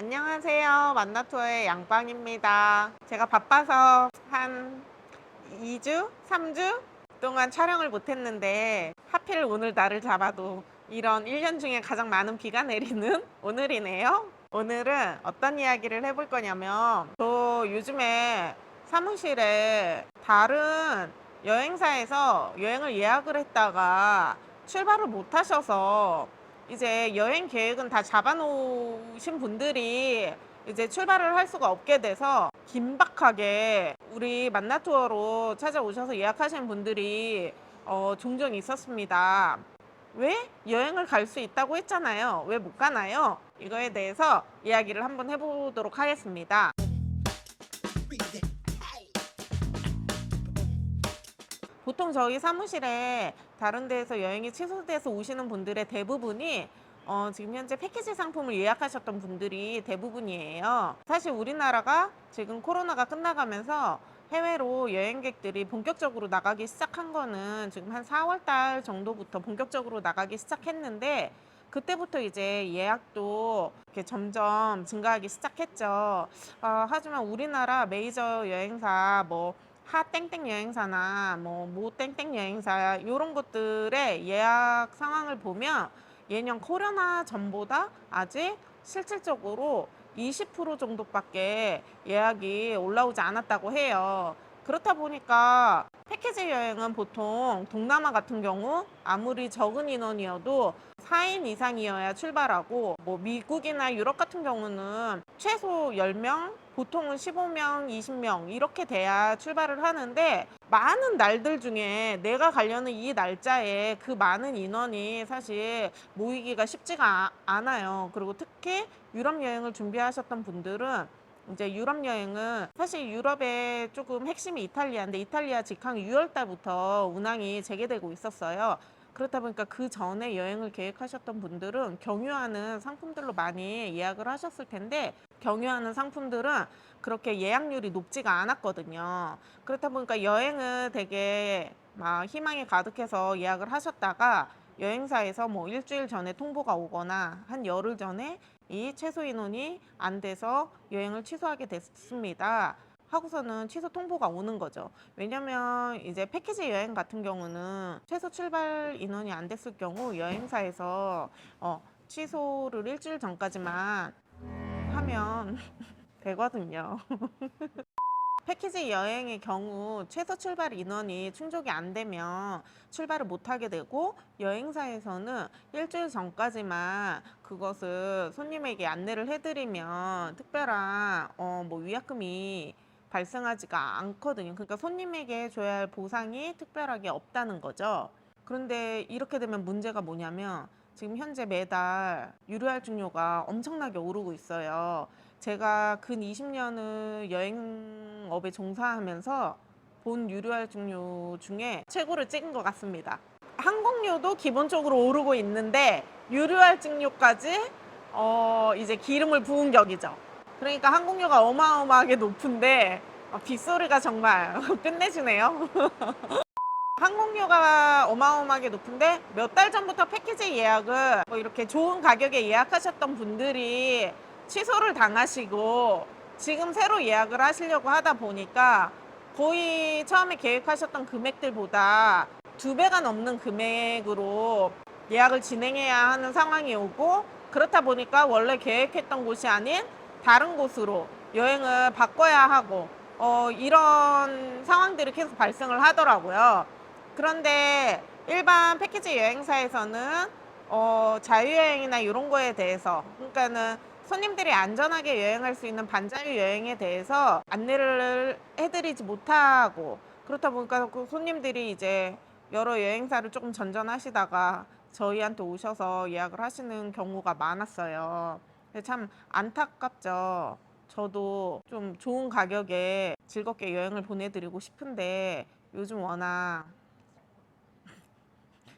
안녕하세요. 만나투어의 양빵입니다. 제가 바빠서 한 2주, 3주 동안 촬영을 못했는데 하필 오늘 날을 잡아도 이런 1년 중에 가장 많은 비가 내리는 오늘이네요. 오늘은 어떤 이야기를 해볼 거냐면 저 요즘에 사무실에 다른 여행사에서 여행을 예약을 했다가 출발을 못 하셔서 이제 여행 계획은 다 잡아놓으신 분들이 이제 출발을 할 수가 없게 돼서 긴박하게 우리 만나투어로 찾아오셔서 예약하신 분들이 종종 있었습니다. 왜 여행을 갈 수 있다고 했잖아요. 왜 못 가나요? 이거에 대해서 이야기를 한번 해보도록 하겠습니다. 보통 저희 사무실에 다른 데에서 여행이 취소돼서 오시는 분들의 대부분이 지금 현재 패키지 상품을 예약하셨던 분들이 대부분이에요. 사실 우리나라가 지금 코로나가 끝나가면서 해외로 여행객들이 본격적으로 나가기 시작한 거는 지금 한 4월 달 정도부터 본격적으로 나가기 시작했는데 그때부터 이제 예약도 이렇게 점점 증가하기 시작했죠. 하지만 우리나라 메이저 여행사 하 땡땡 여행사나 모 땡땡 여행사 이런 것들의 예약 상황을 보면 예년 코로나 전보다 아직 실질적으로 20% 정도밖에 예약이 올라오지 않았다고 해요. 그렇다 보니까 패키지 여행은 보통 동남아 같은 경우 아무리 적은 인원이어도 4인 이상이어야 출발하고 미국이나 유럽 같은 경우는 최소 10명, 보통은 15명, 20명 이렇게 돼야 출발을 하는데 많은 날들 중에 내가 가려는 이 날짜에 그 많은 인원이 사실 모이기가 쉽지가 않아요. 그리고 특히 유럽 여행을 준비하셨던 분들은 이제 유럽 여행은 사실 유럽의 조금 핵심이 이탈리아인데 이탈리아 직항 6월 달부터 운항이 재개되고 있었어요. 그렇다 보니까 그 전에 여행을 계획하셨던 분들은 경유하는 상품들로 많이 예약을 하셨을 텐데 경유하는 상품들은 그렇게 예약률이 높지가 않았거든요. 그렇다 보니까 여행은 되게 막 희망이 가득해서 예약을 하셨다가 여행사에서 일주일 전에 통보가 오거나 한 열흘 전에 이 최소 인원이 안 돼서 여행을 취소하게 됐습니다. 하고서는 취소 통보가 오는 거죠. 왜냐면 이제 패키지 여행 같은 경우는 최소 출발 인원이 안 됐을 경우 여행사에서 취소를 일주일 전까지만 하면 되거든요. 패키지 여행의 경우 최소 출발 인원이 충족이 안 되면 출발을 못 하게 되고 여행사에서는 일주일 전까지만 그것을 손님에게 안내를 해드리면 특별한 위약금이 발생하지가 않거든요. 그러니까 손님에게 줘야 할 보상이 특별하게 없다는 거죠. 그런데 이렇게 되면 문제가 뭐냐면 지금 현재 매달 유료할증료가 엄청나게 오르고 있어요. 제가 근 20년을 여행업에 종사하면서 본 유료할증료 중에 최고를 찍은 것 같습니다. 항공료도 기본적으로 오르고 있는데 유료할증료까지 이제 기름을 부은 격이죠. 그러니까 항공료가 어마어마하게 높은데 빗소리가 정말 끝내주네요. 항공료가 어마어마하게 높은데 몇 달 전부터 패키지 예약을 이렇게 좋은 가격에 예약하셨던 분들이 취소를 당하시고 지금 새로 예약을 하시려고 하다 보니까 거의 처음에 계획하셨던 금액들보다 2배가 넘는 금액으로 예약을 진행해야 하는 상황이 오고 그렇다 보니까 원래 계획했던 곳이 아닌 다른 곳으로 여행을 바꿔야 하고 이런 상황들이 계속 발생을 하더라고요. 그런데 일반 패키지 여행사에서는 자유여행이나 이런 거에 대해서 그러니까는 손님들이 안전하게 여행할 수 있는 반자유 여행에 대해서 안내를 해드리지 못하고 그렇다 보니까 그 손님들이 이제 여러 여행사를 조금 전전하시다가 저희한테 오셔서 예약을 하시는 경우가 많았어요. 참 안타깝죠. 저도 좀 좋은 가격에 즐겁게 여행을 보내드리고 싶은데 요즘 워낙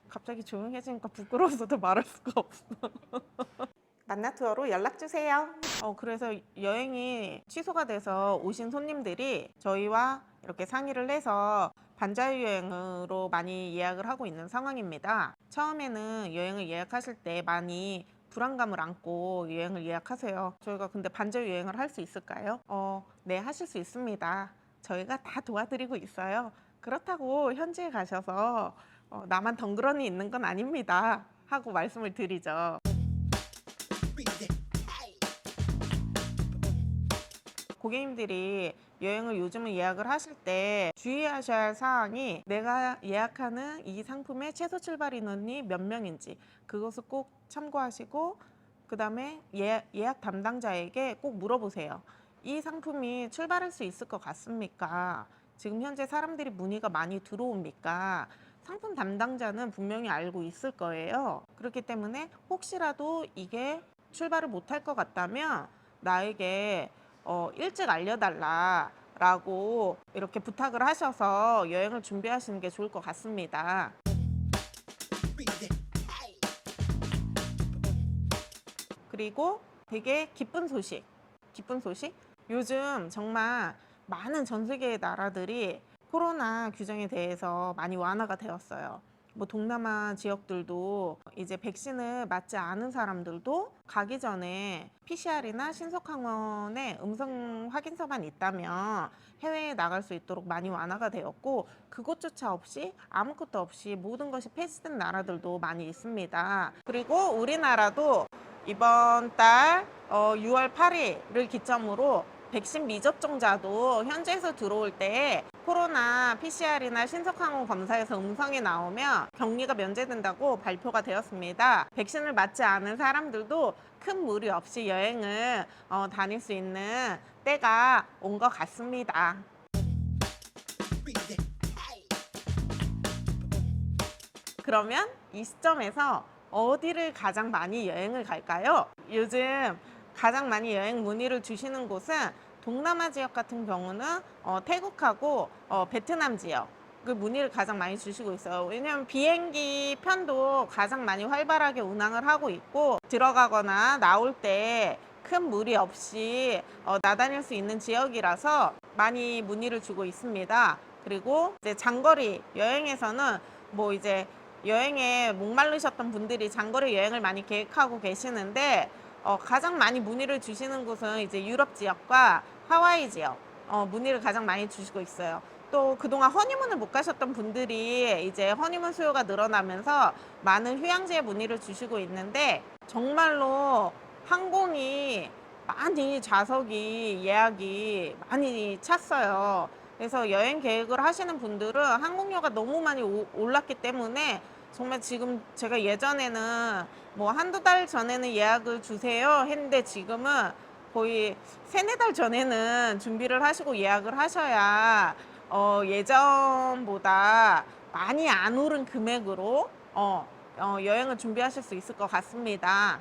갑자기 조용해지니까 부끄러워서도 말할 수가 없어. 만나투어로 연락주세요. 그래서 여행이 취소가 돼서 오신 손님들이 저희와 이렇게 상의를 해서 반자유 여행으로 많이 예약을 하고 있는 상황입니다. 처음에는 여행을 예약하실 때 많이 불안감을 안고 여행을 예약하세요. 저희가 근데 반자유 여행을 할 수 있을까요? 네, 하실 수 있습니다. 저희가 다 도와드리고 있어요. 그렇다고 현지에 가셔서 나만 덩그러니 있는 건 아닙니다 하고 말씀을 드리죠. 고객님들이 여행을 요즘은 예약을 하실 때 주의하셔야 할 사항이 내가 예약하는 이 상품의 최소 출발 인원이 몇 명인지 그것을 꼭 참고하시고 그 다음에 예약 담당자에게 꼭 물어보세요. 이 상품이 출발할 수 있을 것 같습니까? 지금 현재 사람들이 문의가 많이 들어옵니까? 상품 담당자는 분명히 알고 있을 거예요. 그렇기 때문에 혹시라도 이게 출발을 못할 것 같다면 나에게 일찍 알려달라 라고 이렇게 부탁을 하셔서 여행을 준비하시는 게 좋을 것 같습니다. 그리고 되게 기쁜 소식. 요즘 정말 많은 전 세계의 나라들이 코로나 규정에 대해서 많이 완화가 되었어요. 뭐 동남아 지역들도 이제 백신을 맞지 않은 사람들도 가기 전에 PCR이나 신속항원의 음성 확인서만 있다면 해외에 나갈 수 있도록 많이 완화가 되었고, 그것조차 없이 아무것도 없이 모든 것이 폐지된 나라들도 많이 있습니다. 그리고 우리나라도 이번 달 6월 8일을 기점으로 백신 미접종자도 현지에서 들어올 때 코로나 PCR이나 신속항원 검사에서 음성이 나오면 격리가 면제된다고 발표가 되었습니다. 백신을 맞지 않은 사람들도 큰 무리 없이 여행을 다닐 수 있는 때가 온 것 같습니다. 그러면 이 시점에서 어디를 가장 많이 여행을 갈까요? 요즘 가장 많이 여행 문의를 주시는 곳은 동남아 지역 같은 경우는 태국하고 베트남 지역 그 문의를 가장 많이 주시고 있어요. 왜냐하면 비행기 편도 가장 많이 활발하게 운항을 하고 있고, 들어가거나 나올 때 큰 무리 없이 나다닐 수 있는 지역이라서 많이 문의를 주고 있습니다. 그리고 이제 장거리 여행에서는 뭐 이제 여행에 목마르셨던 분들이 장거리 여행을 많이 계획하고 계시는데 가장 많이 문의를 주시는 곳은 이제 유럽 지역과 하와이 지역 문의를 가장 많이 주시고 있어요. 또 그동안 허니문을 못 가셨던 분들이 이제 허니문 수요가 늘어나면서 많은 휴양지에 문의를 주시고 있는데, 정말로 항공이 많이 좌석이 예약이 많이 찼어요. 그래서 여행 계획을 하시는 분들은 항공료가 너무 많이 올랐기 때문에 정말 지금 제가 예전에는 뭐 한두 달 전에는 예약을 주세요 했는데 지금은 거의 세네 달 전에는 준비를 하시고 예약을 하셔야 예전보다 많이 안 오른 금액으로 여행을 준비하실 수 있을 것 같습니다.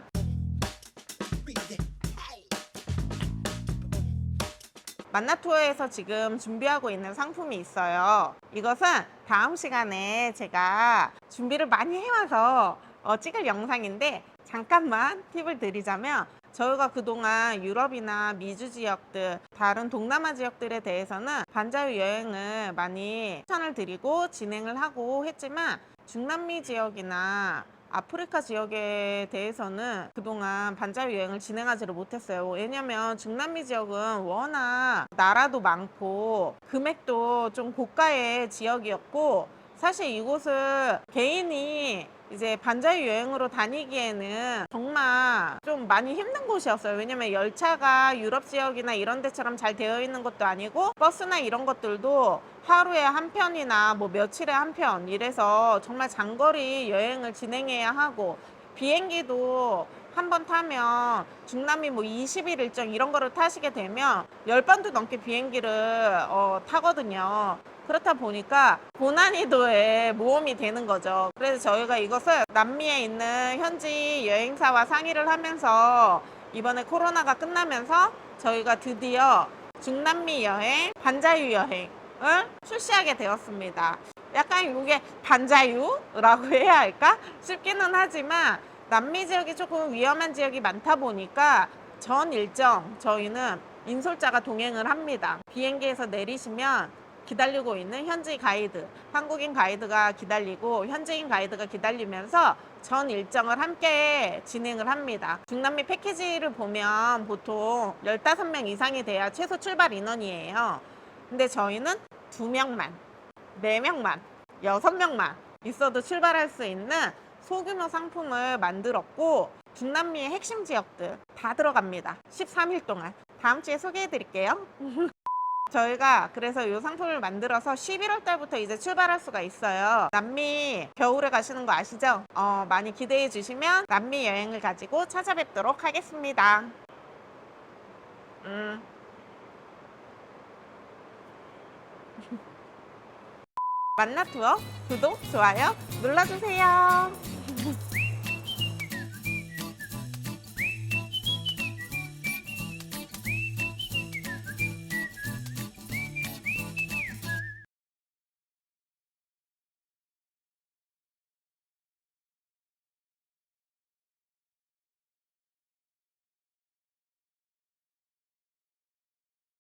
만나투어에서 지금 준비하고 있는 상품이 있어요. 이것은 다음 시간에 제가 준비를 많이 해와서 찍을 영상인데, 잠깐만 팁을 드리자면 저희가 그동안 유럽이나 미주 지역들, 다른 동남아 지역들에 대해서는 반자유 여행을 많이 추천을 드리고 진행을 하고 했지만, 중남미 지역이나 아프리카 지역에 대해서는 그동안 반자유 여행을 진행하지를 못했어요. 왜냐면 중남미 지역은 워낙 나라도 많고 금액도 좀 고가의 지역이었고, 사실 이곳을 개인이 이제 반자유 여행으로 다니기에는 정말 좀 많이 힘든 곳이었어요. 왜냐면 열차가 유럽 지역이나 이런 데처럼 잘 되어 있는 것도 아니고, 버스나 이런 것들도 하루에 한 편이나 뭐 며칠에 한 편 이래서 정말 장거리 여행을 진행해야 하고, 비행기도 한 번 타면 중남미 뭐 20일 일정 이런 거를 타시게 되면 10번도 넘게 비행기를 타거든요. 그렇다 보니까 고난이도의 모험이 되는 거죠. 그래서 저희가 이것을 남미에 있는 현지 여행사와 상의를 하면서 이번에 코로나가 끝나면서 저희가 드디어 중남미 여행, 반자유 여행을 출시하게 되었습니다. 약간 이게 반자유라고 해야 할까 싶기는 하지만, 남미 지역이 조금 위험한 지역이 많다 보니까 전 일정 저희는 인솔자가 동행을 합니다. 비행기에서 내리시면 기다리고 있는 현지 가이드, 한국인 가이드가 기다리고 현지인 가이드가 기다리면서 전 일정을 함께 진행을 합니다. 중남미 패키지를 보면 보통 15명 이상이 돼야 최소 출발 인원이에요. 근데 저희는 2명만, 4명만, 6명만 있어도 출발할 수 있는 소규모 상품을 만들었고 중남미의 핵심 지역들 다 들어갑니다. 13일 동안. 다음 주에 소개해 드릴게요. 저희가 그래서 이 상품을 만들어서 11월 달부터 이제 출발할 수가 있어요. 남미 겨울에 가시는 거 아시죠? 많이 기대해 주시면 남미 여행을 가지고 찾아뵙도록 하겠습니다. 만나 투어 구독, 좋아요 눌러주세요.